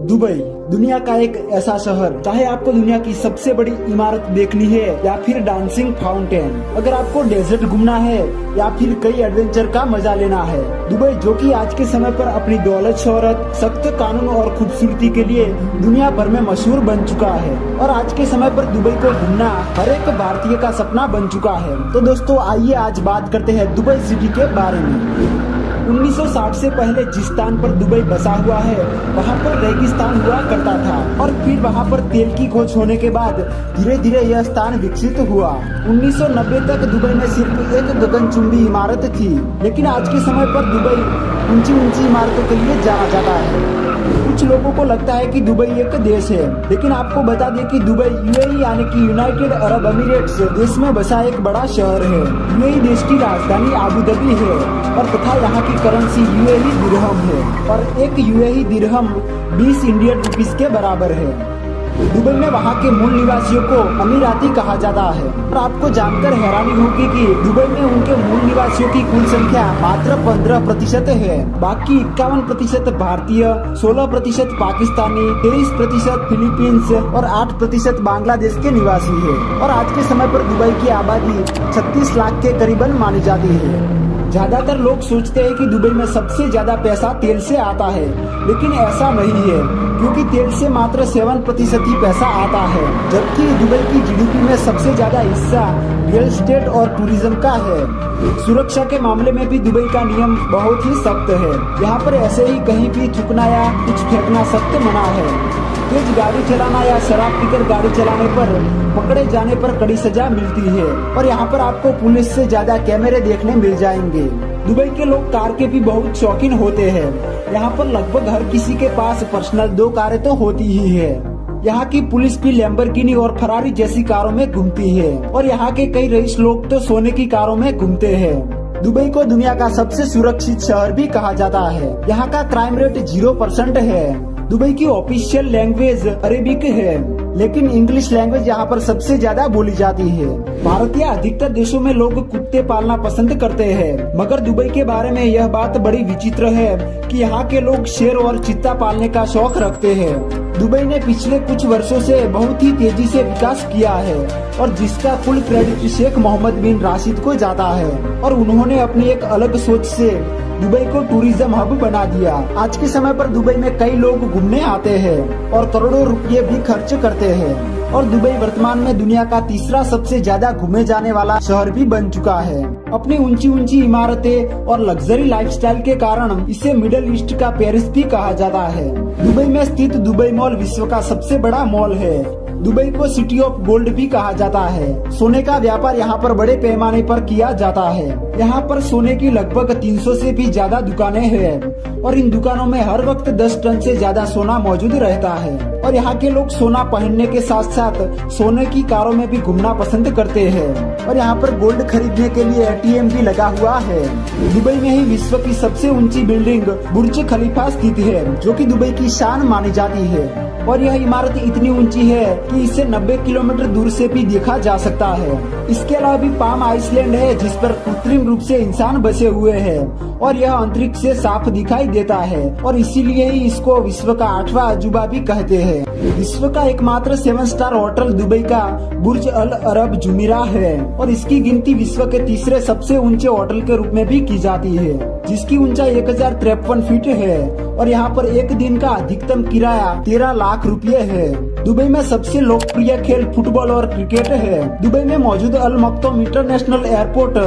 Dubai दुनिया का एक ऐसा शहर, चाहे आपको दुनिया की सबसे बड़ी इमारत देखनी है या फिर डांसिंग फाउंटेन, अगर आपको डेजर्ट घूमना है या फिर कई एडवेंचर का मजा लेना है, दुबई जो कि आज के समय पर अपनी दौलत, शोहरत, सख्त कानून और खूबसूरती के लिए दुनिया भर में मशहूर बन चुका है। और आज के समय पर दुबई को घूमना हर एक भारतीय का सपना बन चुका है। तो दोस्तों आइए आज बात करते हैं दुबई सिटी के बारे में। 1960 से पहले जिस स्थान पर दुबई बसा हुआ है वहाँ पर रेगिस्तान हुआ करता था और फिर वहाँ पर तेल की खोज होने के बाद धीरे धीरे यह स्थान विकसित हुआ। 1990 तक दुबई में सिर्फ एक गगनचुंबी इमारत थी, लेकिन आज के समय पर दुबई ऊंची ऊंची इमारतों के लिए जाना जाता है। कुछ लोगों को लगता है कि दुबई एक देश है, लेकिन आपको बता दें कि दुबई यूएई यानी कि यूनाइटेड अरब एमिरेट्स देश में बसा एक बड़ा शहर है। यूएई देश की राजधानी आबू धाबी है और तथा यहाँ की करेंसी यूएई दिरहम है और एक यूएई दिरहम 20 इंडियन रुपीस के बराबर है। दुबई में वहाँ के मूल निवासियों को अमीराती कहा जाता है और आपको जानकर हैरानी होगी कि दुबई में उनके मूल निवासियों की कुल संख्या मात्र 15% है। बाकी 51% भारतीय, 16% पाकिस्तानी, 23% फिलीपींस और 8% बांग्लादेश के निवासी है। और आज के समय पर दुबई की आबादी 36 लाख के करीबन मानी जाती है। ज्यादातर लोग सोचते हैं कि दुबई में सबसे ज्यादा पैसा तेल से आता है, लेकिन ऐसा नहीं है, क्योंकि तेल से मात्र 7% ही पैसा आता है, जबकि दुबई की जीडीपी में सबसे ज्यादा हिस्सा रियल एस्टेट और टूरिज्म का है। सुरक्षा के मामले में भी दुबई का नियम बहुत ही सख्त है। यहाँ पर ऐसे ही कहीं भी थूकना या कुछ फेंकना सख्त मना है। तेज गाड़ी चलाना या शराब पीकर गाड़ी चलाने पर पकड़े जाने पर कड़ी सजा मिलती है और यहाँ पर आपको पुलिस से ज्यादा कैमरे देखने मिल जाएंगे। दुबई के लोग कार के भी बहुत शौकीन होते हैं। यहाँ पर लगभग हर किसी के पास पर्सनल 2 कारें तो होती ही है। यहाँ की पुलिस भी लैम्बोर्गिनी और फरारी जैसी कारों में घूमती है और यहाँ के कई रईस लोग तो सोने की कारों में घूमते हैं। दुबई को दुनिया का सबसे सुरक्षित शहर भी कहा जाता है। यहाँ का क्राइम रेट 0% है। दुबई की ऑफिशियल लैंग्वेज अरेबिक है, लेकिन इंग्लिश लैंग्वेज यहाँ पर सबसे ज्यादा बोली जाती है। भारत या अधिकतर देशों में लोग कुत्ते पालना पसंद करते हैं, मगर दुबई के बारे में यह बात बड़ी विचित्र है कि यहाँ के लोग शेर और चीता पालने का शौक रखते हैं। दुबई ने पिछले कुछ वर्षों से बहुत ही तेजी से विकास किया है और जिसका फुल क्रेडिट शेख मोहम्मद बिन राशिद को जाता है और उन्होंने अपनी एक अलग सोच से दुबई को टूरिज्म हब बना दिया। आज के समय पर दुबई में कई लोग घूमने आते हैं और करोड़ों रुपये भी खर्च करते हैं और दुबई वर्तमान में दुनिया का तीसरा सबसे ज्यादा घूमे जाने वाला शहर भी बन चुका है। अपनी ऊंची ऊंची इमारतें और लग्जरी लाइफस्टाइल के कारण इसे मिडिल ईस्ट का पेरिस भी कहा जाता है। दुबई में स्थित दुबई मॉल विश्व का सबसे बड़ा मॉल है। दुबई को सिटी ऑफ गोल्ड भी कहा जाता है। सोने का व्यापार यहाँ पर बड़े पैमाने पर किया जाता है। यहाँ पर सोने की लगभग 300 से भी ज्यादा दुकानें हैं और इन दुकानों में हर वक्त 10 टन से ज्यादा सोना मौजूद रहता है। और यहाँ के लोग सोना पहनने के साथ साथ सोने की कारों में भी घूमना पसंद करते हैं और यहाँ पर गोल्ड खरीदने के लिए एटीएम भी लगा हुआ है। दुबई में ही विश्व की सबसे ऊंची बिल्डिंग बुर्ज खलीफा स्थित है, जो कि दुबई की शान मानी जाती है और यह इमारत इतनी ऊंची है कि इसे 90 किलोमीटर दूर से भी देखा जा सकता है। इसके अलावा भी पाम आइसलैंड है, जिस पर कृत्रिम रूप से इंसान बसे हुए हैं और यह अंतरिक्ष से साफ दिखाई देता है और इसीलिए ही इसको विश्व का 8वां अजूबा भी कहते हैं। विश्व का एकमात्र 7 स्टार होटल दुबई का बुर्ज अल अरब जुमीरा है और इसकी गिनती विश्व के तीसरे सबसे ऊंचे होटल के रूप में भी की जाती है, जिसकी ऊंचाई 1053 फीट है और यहाँ पर एक दिन का अधिकतम किराया 13 लाख रुपये है। दुबई में सबसे लोकप्रिय खेल फुटबॉल और क्रिकेट है। दुबई में मौजूद अल मक्तोम इंटरनेशनल एयरपोर्ट,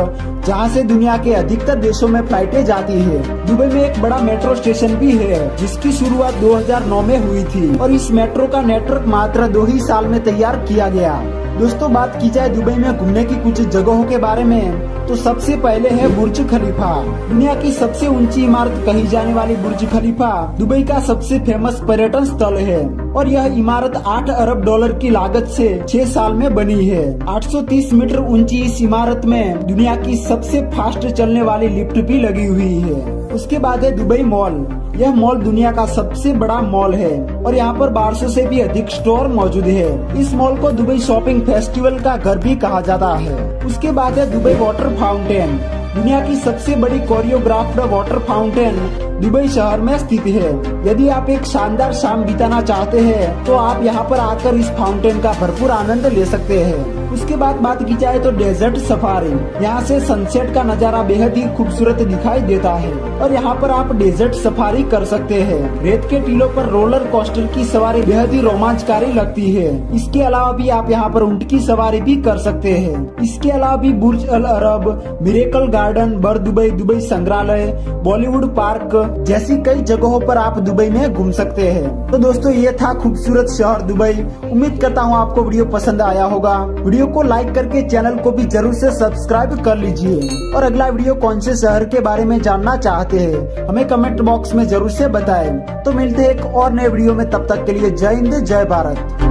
जहाँ से दुनिया के अधिकतर देशों में फ्लाइटें जाती है। दुबई में एक बड़ा मेट्रो स्टेशन भी है, जिसकी शुरुआत 2009 में हुई थी और इस मेट्रो का नेटवर्क मात्र 2 ही साल में तैयार किया गया। दोस्तों बात की जाए दुबई में घूमने की कुछ जगहों के बारे में, तो सबसे पहले है बुर्ज खलीफा। दुनिया की सबसे ऊंची इमारत कही जाने वाली बुर्ज खलीफा दुबई का सबसे फेमस पर्यटन स्थल है और यह इमारत 8 अरब डॉलर की लागत से 6 साल में बनी है। 830 मीटर ऊंची इस इमारत में दुनिया की सबसे फास्ट चलने वाली लिफ्ट भी लगी हुई है। उसके बाद है दुबई मॉल। यह मॉल दुनिया का सबसे बड़ा मॉल है और यहाँ पर 1200 से भी अधिक स्टोर मौजूद है। इस मॉल को दुबई शॉपिंग फेस्टिवल का घर भी कहा जाता है। उसके बाद है दुबई वाटर फाउंटेन। दुनिया की सबसे बड़ी कोरियोग्राफ्ड वाटर फाउंटेन दुबई शहर में स्थित है। यदि आप एक शानदार शाम बिताना चाहते हैं तो आप यहाँ पर आकर इस फाउंटेन का भरपूर आनंद ले सकते हैं। उसके बाद बात की जाए तो डेजर्ट सफारी। यहाँ से सनसेट का नजारा बेहद ही खूबसूरत दिखाई देता है और यहाँ पर आप डेजर्ट सफारी कर सकते हैं। रेत के टीलों पर रोलर कोस्टर की सवारी बेहद ही रोमांचकारी लगती है। इसके अलावा भी आप यहाँ पर ऊंट की सवारी भी कर सकते हैं। इसके अलावा भी बुर्ज अल अरब, मिरेकल गार्डन, बर दुबई, दुबई संग्रहालय, बॉलीवुड पार्क जैसी कई जगहों पर आप दुबई में घूम सकते हैं। तो दोस्तों ये था खूबसूरत शहर दुबई। उम्मीद करता हूँ आपको वीडियो पसंद आया होगा। वीडियो को लाइक करके चैनल को भी जरूर से सब्सक्राइब कर लीजिए और अगला वीडियो कौन से शहर के बारे में जानना चाहते हैं हमें कमेंट बॉक्स में जरूर से बताएं। तो मिलते हैं एक और नए वीडियो में, तब तक के लिए जय हिंद जय भारत।